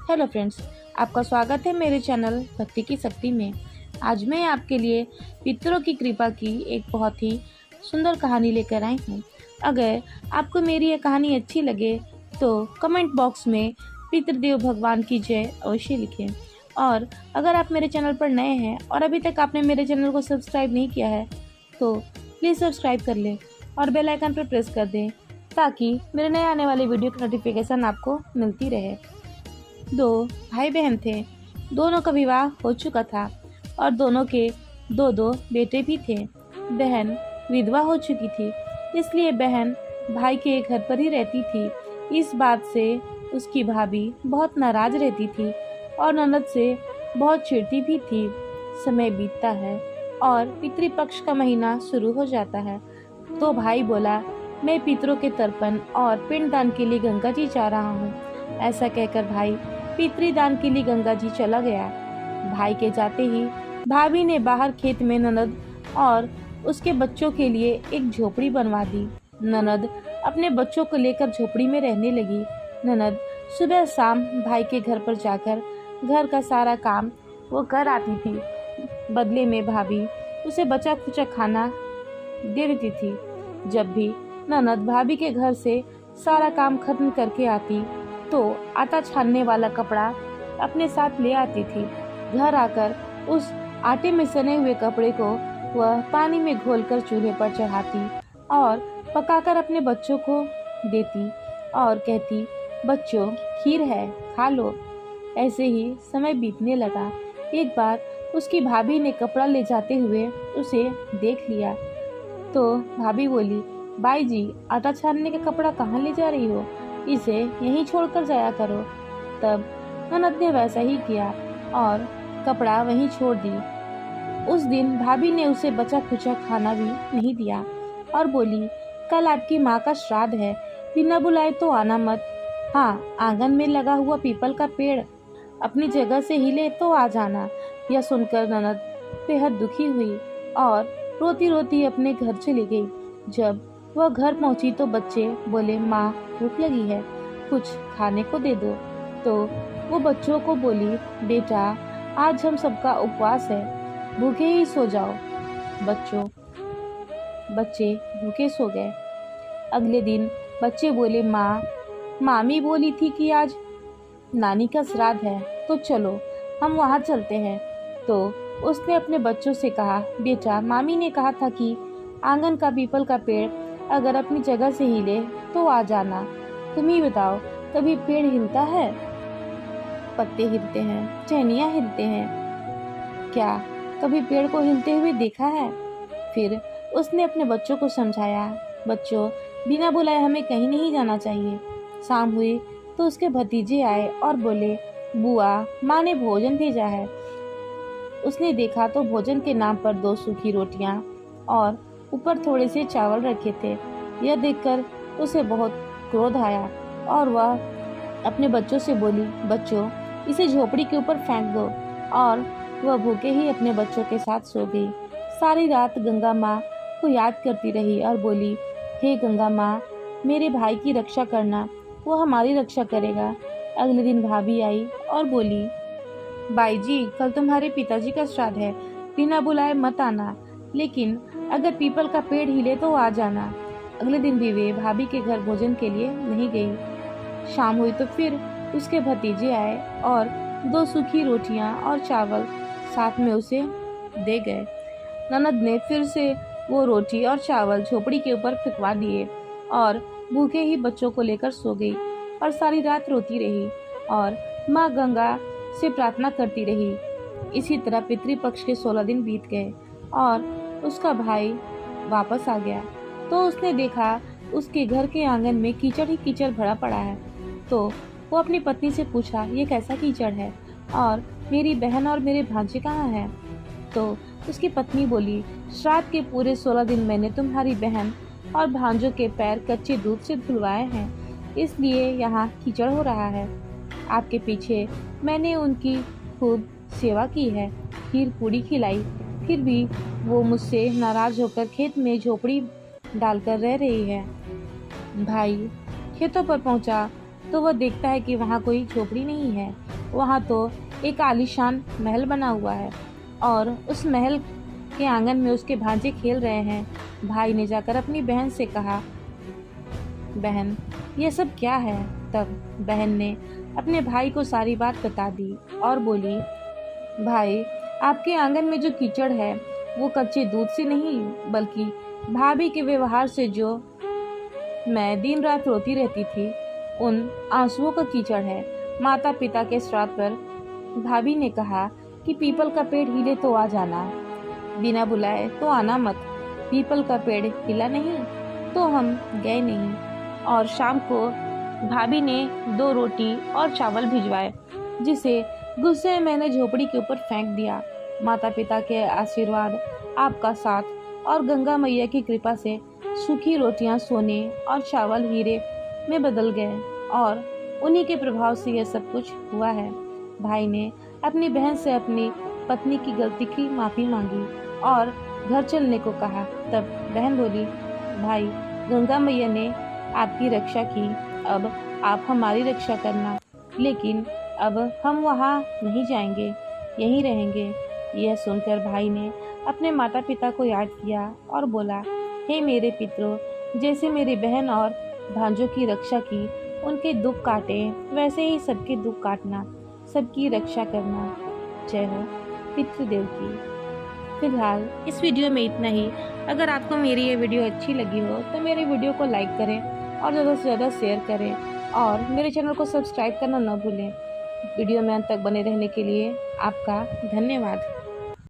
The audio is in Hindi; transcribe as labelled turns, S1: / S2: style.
S1: हेलो फ्रेंड्स, आपका स्वागत है मेरे चैनल भक्ति की शक्ति में। आज मैं आपके लिए पितरों की कृपा की एक बहुत ही सुंदर कहानी लेकर आई हूँ। अगर आपको मेरी यह कहानी अच्छी लगे तो कमेंट बॉक्स में पितृदेव भगवान की जय अवश्य लिखें। और अगर आप मेरे चैनल पर नए हैं और अभी तक आपने मेरे चैनल को सब्सक्राइब नहीं किया है तो प्लीज़ सब्सक्राइब कर लें और बेल आइकन पर प्रेस कर दें ताकि मेरे नए आने वाले वीडियो की नोटिफिकेशन आपको मिलती रहे। दो भाई बहन थे। दोनों का विवाह हो चुका था और दोनों के दो दो बेटे भी थे। बहन विधवा हो चुकी थी, इसलिए बहन भाई के घर पर ही रहती थी। इस बात से उसकी भाभी बहुत नाराज रहती थी और ननद से बहुत चिढ़ती भी थी। समय बीतता है और पितृपक्ष का महीना शुरू हो जाता है तो भाई बोला, मैं पितरों के तर्पण और पिंडदान के लिए गंगा जी जा रहा हूँ। ऐसा कहकर भाई पितृदान के लिए गंगा जी चला गया। भाई के जाते ही भाभी ने बाहर खेत में ननद और उसके बच्चों के लिए एक झोपड़ी बनवा दी। ननद अपने बच्चों को लेकर झोपड़ी में रहने लगी। ननद सुबह शाम भाई के घर पर जाकर घर का सारा काम वो कर आती थी। बदले में भाभी उसे बचा खुचा खाना दे देती थी। जब भी ननद भाभी के घर से सारा काम खत्म करके आती तो आटा छानने वाला कपड़ा अपने साथ ले आती थी। घर आकर उस आटे में सने हुए कपड़े को वह पानी में घोलकर चूल्हे पर चढ़ाती और पकाकर अपने बच्चों को देती और कहती, बच्चों खीर है, खा लो। ऐसे ही समय बीतने लगा। एक बार उसकी भाभी ने कपड़ा ले जाते हुए उसे देख लिया तो भाभी बोली, बाई जी, आटा छानने का कपड़ा कहाँ ले जा रही हो? इसे यहीं छोड़कर जाया करो। तब ननद ने वैसा ही किया और कपड़ा वहीं छोड़ दी। उस दिन भाभी ने उसे बचा खुचा खाना भी नहीं दिया और बोली, कल आपकी माँ का श्राद्ध है, बिना बुलाए तो आना मत। हाँ, आंगन में लगा हुआ पीपल का पेड़ अपनी जगह से हिले तो आ जाना। यह सुनकर ननद बेहद दुखी हुई और रोती रोती अपने घर चली गई। जब वह घर पहुंची तो बच्चे बोले, माँ भूख लगी है, कुछ खाने को दे दो। तो वो बच्चों को बोली, बेटा आज हम सबका उपवास है, भूखे ही सो जाओ। बच्चे भूखे सो गए। अगले दिन बच्चे बोले, माँ मामी बोली थी कि आज नानी का श्राद्ध है तो चलो हम वहाँ चलते हैं। तो उसने अपने बच्चों से कहा, बेटा मामी ने कहा था कि आंगन का पीपल का पेड़ अगर अपनी जगह से हिले तो आ जाना। तुम ही बताओ, कभी पेड़ हिलता है? पत्ते हिलते हैं, टहनियाँ हिलते हैं, क्या कभी पेड़ को हिलते हुए देखा है? फिर उसने अपने बच्चों को समझाया, बच्चों बिना बुलाए हमें कहीं नहीं जाना चाहिए। शाम हुई तो उसके भतीजे आए और बोले, बुआ माँ ने भोजन भेजा है। उसने देखा तो भोजन के नाम पर 2 सूखी रोटियां और ऊपर थोड़े से चावल रखे थे। यह देखकर उसे बहुत क्रोध आया और वह अपने बच्चों से बोली, बच्चों इसे झोपड़ी के ऊपर फेंक दो। और वह भूखे ही अपने बच्चों के साथ सो गई। सारी रात गंगा माँ को याद करती रही और बोली, हे गंगा माँ, मेरे भाई की रक्षा करना, वो हमारी रक्षा करेगा। अगले दिन भाभी आई और बोली, बाई जी, कल तुम्हारे पिताजी का श्राद्ध है, बिना बुलाए मत आना, लेकिन अगर पीपल का पेड़ हिले तो आ जाना। अगले दिन भी वे भाभी के घर भोजन के लिए नहीं गई। शाम हुई तो फिर उसके भतीजे आए और 2 सूखी रोटियां और चावल साथ में उसे दे गए। ननद ने फिर से वो रोटी और चावल झोपड़ी के ऊपर फेंकवा दिए और भूखे ही बच्चों को लेकर सो गई और सारी रात रोती रही और माँ गंगा से प्रार्थना करती रही। इसी तरह पितृपक्ष के 16 दिन बीत गए और उसका भाई वापस आ गया तो उसने देखा उसके घर के आंगन में कीचड़ ही कीचड़ भरा पड़ा है। तो वो अपनी पत्नी से पूछा, ये कैसा कीचड़ है और मेरी बहन और मेरे भांजे कहाँ हैं? तो उसकी पत्नी बोली, श्राद्ध के पूरे 16 दिन मैंने तुम्हारी बहन और भांजों के पैर कच्चे दूध से धुलवाए हैं, इसलिए यहाँ कीचड़ हो रहा है। आपके पीछे मैंने उनकी खूब सेवा की है, खीर पूड़ी खिलाई, फिर भी वो मुझसे नाराज होकर खेत में झोपड़ी डालकर रह रही है। भाई खेतों पर पहुंचा तो वह देखता है कि वहाँ कोई झोपड़ी नहीं है, वहाँ तो एक आलीशान महल बना हुआ है और उस महल के आंगन में उसके भांजे खेल रहे हैं। भाई ने जाकर अपनी बहन से कहा, बहन ये सब क्या है? तब बहन ने अपने भाई को सारी बात बता दी और बोली, भाई आपके आंगन में जो कीचड़ है वो कच्चे दूध से नहीं बल्कि भाभी के व्यवहार से जो मैं दिन रात रोती रहती थी उन आंसुओं का कीचड़ है। माता पिता के श्राद्ध पर भाभी ने कहा कि पीपल का पेड़ हिले तो आ जाना, बिना बुलाए तो आना मत। पीपल का पेड़ हिला नहीं तो हम गए नहीं। और शाम को भाभी ने 2 रोटी और चावल भिजवाए, जिसे गुस्से में मैंने झोपड़ी के ऊपर फेंक दिया। माता पिता के आशीर्वाद, आपका साथ और गंगा मैया की कृपा से सूखी रोटियां सोने और चावल हीरे में बदल गए और उन्हीं के प्रभाव से यह सब कुछ हुआ है। भाई ने अपनी बहन से अपनी पत्नी की गलती की माफी मांगी और घर चलने को कहा। तब बहन बोली, भाई गंगा मैया ने आपकी रक्षा की, अब आप हमारी रक्षा करना। लेकिन अब हम वहाँ नहीं जाएंगे, यहीं रहेंगे। यह सुनकर भाई ने अपने माता पिता को याद किया और बोला, हे मेरे पितरों, जैसे मेरी बहन और भांजों की रक्षा की, उनके दुख काटे, वैसे ही सबके दुख काटना, सबकी रक्षा करना। जय हो पितृदेव की। फिलहाल इस वीडियो में इतना ही। अगर आपको मेरी ये वीडियो अच्छी लगी हो तो मेरे वीडियो को लाइक करें और ज़्यादा से ज़्यादा शेयर करें और मेरे चैनल को सब्सक्राइब करना न भूलें। वीडियो में अंत तक बने रहने के लिए आपका धन्यवाद।